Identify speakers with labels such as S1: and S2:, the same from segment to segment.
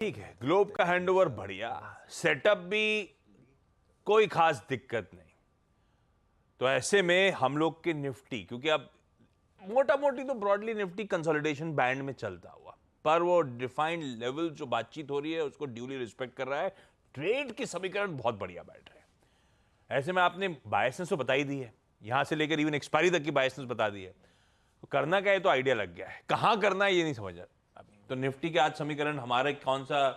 S1: ठीक है, ग्लोब का हैंडओवर बढ़िया, सेटअप भी कोई खास दिक्कत नहीं। तो ऐसे में हम लोग के निफ्टी, क्योंकि अब मोटा मोटी तो ब्रॉडली निफ्टी कंसोलिडेशन बैंड में चलता हुआ, पर वो डिफाइंड लेवल जो बातचीत हो रही है उसको ड्यूली रिस्पेक्ट कर रहा है। ट्रेड के समीकरण बहुत बढ़िया बैठ रहे हैं। ऐसे में आपने बायसनेस तो बता ही दी है, यहां से लेकर इवन एक्सपायरी तक की बायसनेस बता दी है। तो करना क्या है तो आइडिया लग गया है, कहां करना है ये नहीं समझ अभी। तो निफ्टी के आज समीकरण हमारे कौन सा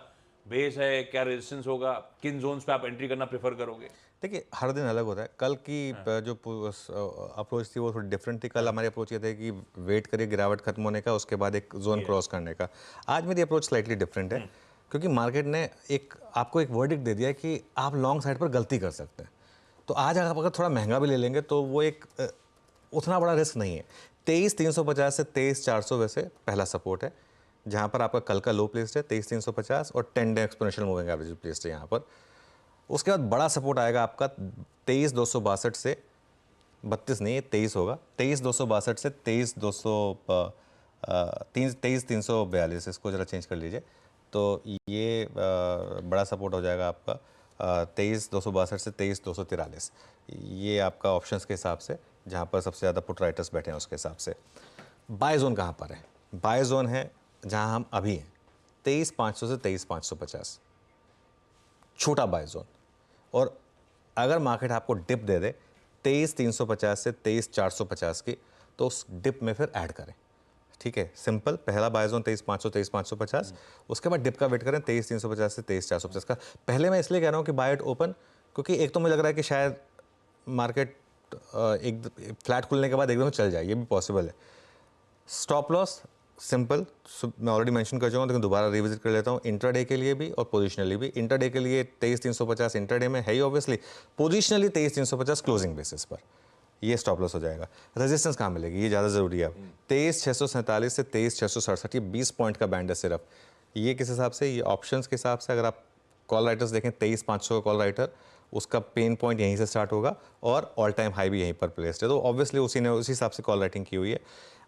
S1: बेस है, क्या रेजिस्टेंस होगा, किन जोन्स पे आप एंट्री करना प्रेफर करोगे?
S2: देखिए, हर दिन अलग होता है। कल की जो अप्रोच थी वो थोड़ी डिफरेंट थी। कल हमारी अप्रोच ये थी कि वेट करिए गिरावट खत्म होने का, उसके बाद एक जोन क्रॉस करने का। आज मेरी अप्रोच स्लाइटली डिफरेंट है, क्योंकि मार्केट ने आपको एक वर्डिक्ट दे दिया है कि आप लॉन्ग साइड पर गलती कर सकते हैं। तो आज आप अगर थोड़ा महंगा भी ले लेंगे तो वो उतना बड़ा रिस्क नहीं है। 23,350 से 23,400 वैसे पहला सपोर्ट है, जहाँ पर आपका कल का लो प्लेस्ड है 23,350 और 10 day exponential moving average placed है यहाँ पर। उसके बाद बड़ा सपोर्ट आएगा आपका 23,262 से 32 नहीं, 23 होगा, 23,262 से 23,342, इसको ज़रा चेंज कर लीजिए। तो ये बड़ा सपोर्ट हो जाएगा आपका 23,262 से 23,243। ये आपका ऑप्शंस के हिसाब से, जहाँ पर सबसे ज़्यादा पुट राइटर्स बैठे हैं उसके हिसाब से। बाय जोन कहाँ पर है? बाय जोन है जहाँ हम अभी हैं, 23,500 से 23,550, छोटा बाय जोन। और अगर मार्केट आपको डिप दे दे 23,350 से 23,450 की, तो उस डिप में फिर ऐड करें। ठीक है, सिंपल। पहला बाय जोन 23,500 23,550, उसके बाद डिप का वेट करें 23,350 से 23,450 का। पहले मैं इसलिए कह रहा हूँ कि बाय इट ओपन, क्योंकि एक तो मुझे लग रहा है कि शायद मार्केट एक फ्लैट खुलने के बाद एकदम चल जाए, ये भी पॉसिबल है। स्टॉप लॉस सिंपल, मैं ऑलरेडी मेंशन कर चुका हूँ, लेकिन दोबारा रिविजिट कर लेता हूँ। इंट्राडे के लिए भी और पोजिशनली भी। इंट्राडे के लिए 23,350 इंट्राडे में है ही ऑब्वियसली, पोजिशनली 23,350 क्लोजिंग बेसिस पर ये स्टॉप लॉस हो जाएगा। रेजिस्टेंस कहाँ मिलेगी, ये ज़्यादा ज़रूरी है। 23,647 से 23,667, ये 20 पॉइंट का बैंड है सिर्फ। ये किस हिसाब से? ये ऑप्शंस के हिसाब से। अगर आप कॉल राइटर्स देखें, 23,500 का कॉल राइटर, उसका पेन पॉइंट यहीं से स्टार्ट होगा और ऑल टाइम हाई भी यहीं पर प्लेस्ड है। तो ऑब्वियसली उसी हिसाब से कॉल राइटिंग की हुई है।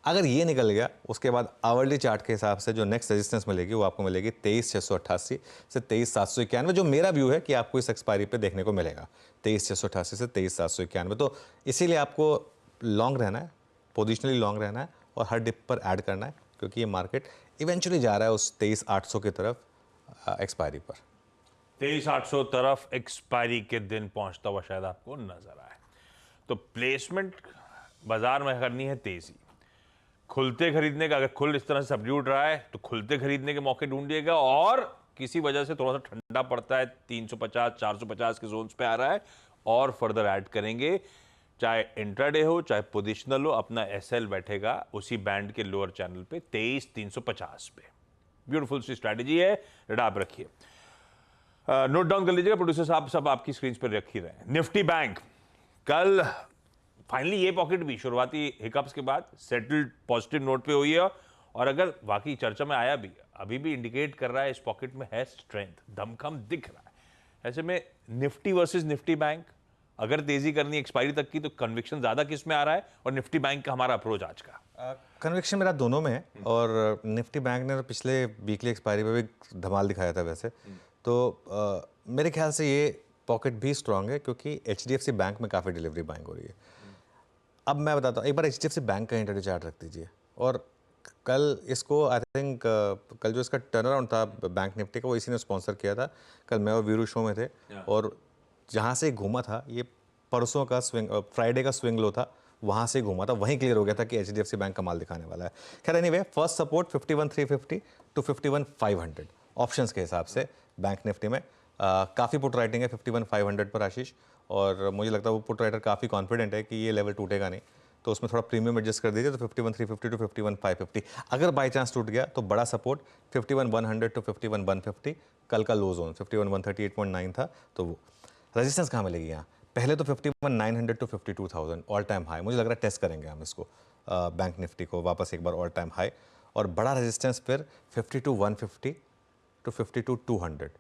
S2: अगर ये निकल गया, उसके बाद आवरली चार्ट के हिसाब से जो नेक्स्ट रेजिस्टेंस मिलेगी वो आपको मिलेगी 23,688 से 23,791, जो मेरा व्यू है कि आपको इस एक्सपायरी पे देखने को मिलेगा, 23,688 से 23,791। तो इसीलिए आपको लॉन्ग रहना है, पोजिशनली लॉन्ग रहना है और हर डिप पर ऐड करना है, क्योंकि ये मार्केट इवेंचुअली जा रहा है उस 23,800 की तरफ एक्सपायरी पर।
S1: 23,800 तरफ एक्सपायरी के दिन पहुंचता हुआ शायद आपको नजर आए। तो प्लेसमेंट बाजार में करनी है तेजी, खुलते खरीदने का। अगर खुल इस तरह से सबड्यूट रहा है तो खुलते खरीदने के मौके ढूंढिएगा, और किसी वजह से थोड़ा सा ठंडा पड़ता है, 350 450 के जोन्स पे आ रहा है, और फर्दर ऐड करेंगे। चाहे इंट्राडे हो चाहे पोजिशनल हो, अपना एसएल बैठेगा उसी बैंड के लोअर चैनल पे 23,350 पे। ब्यूटीफुल सी स्ट्रैटेजी है, रेड आप रखिए, नोट डाउन कर लीजिएगा प्रोड्यूसर साहब, सब आपकी स्क्रीन पर रख ही रहे हैं। निफ्टी बैंक कल फाइनली ये पॉकेट भी शुरुआती हिकअप्स के बाद सेटल्ड पॉजिटिव नोट पे हुई है, और अगर वाकई चर्चा में आया भी, अभी भी इंडिकेट कर रहा है इस पॉकेट में है स्ट्रेंथ, दमखम दिख रहा है। ऐसे में निफ्टी वर्सेस निफ्टी बैंक, अगर तेजी करनी एक्सपायरी तक की, तो कन्विक्शन ज्यादा किस में आ रहा है, और निफ्टी बैंक का हमारा अप्रोच आज का?
S2: कन्विक्शन मेरा दोनों में है, और निफ्टी बैंक ने तो पिछले वीकली एक्सपायरी पे भी धमाल दिखाया था वैसे। तो मेरे ख्याल से ये पॉकेट भी स्ट्रांग है, क्योंकि HDFC बैंक में काफ़ी डिलीवरी बाइंग हो रही है। अब मैं बताता हूँ, एक बार HDFC बैंक का इंट्राडे चार्ट रख दीजिए, और कल इसको आई थिंक कल जो इसका टर्न अराउंड था बैंक निफ्टी का, वो इसी ने स्पॉन्सर किया था। कल मैं और वीरू शो में थे, और जहाँ से घूमा था ये परसों का स्विंग, फ्राइडे का स्विंग लो था, वहाँ से घूमा था, वहीं क्लियर हो गया था कि HDFC बैंक कमाल दिखाने वाला है। खैर anyway, first support 51,350 to 51,500 options के हिसाब से बैंक निफ्टी में। काफ़ी पुट राइटिंग है 51,500 पर आशीष, और मुझे लगता है वो पुट राइटर काफ़ी कॉन्फिडेंट है कि ये लेवल टूटेगा नहीं, तो उसमें थोड़ा प्रीमियम एडजस्ट कर दीजिए। तो 51,350 टू 51,550, अगर बाई चांस टूट गया तो बड़ा सपोर्ट 51,100 टू 51,150, कल का लो जोन 51,138.9 था। तो वो रेजिस्टेंस कहाँ मिलेगी यहाँ? पहले तो 51,900 टू 52,000 ऑल टाइम हाई, मुझे लग रहा है टेस्ट करेंगे हम इसको, बैंक निफ्टी को वापस एक बार ऑल टाइम हाई। और बड़ा रेजिस्टेंस फिर 52,150 टू 52,200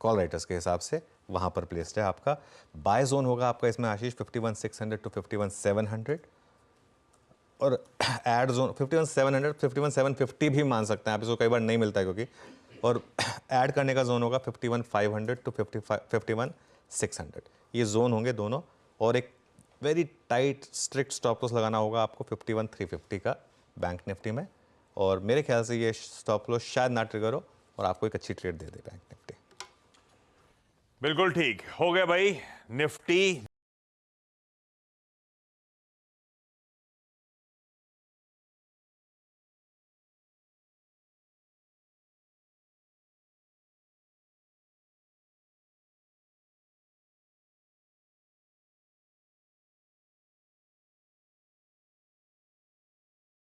S2: कॉल राइटर्स के हिसाब से वहाँ पर प्लेस्ड है आपका। बाय जोन होगा आपका इसमें आशीष 51,600 टू 51,700, और एड जोन 51,700 51,750 भी मान सकते हैं आप इसको, कई बार नहीं मिलता है क्योंकि और ऐड करने का जोन होगा 51,500 टू 51,600, ये जोन होंगे दोनों। और एक very tight strict stop loss लगाना होगा आपको 51,350 का बैंक निफ्टी में। और मेरे ख्याल से ये स्टॉप लॉस शायद ना ट्रिगर हो और आपको एक अच्छी ट्रेड दे दे बैंक निफ्टी।
S1: बिल्कुल ठीक हो गया भाई। निफ्टी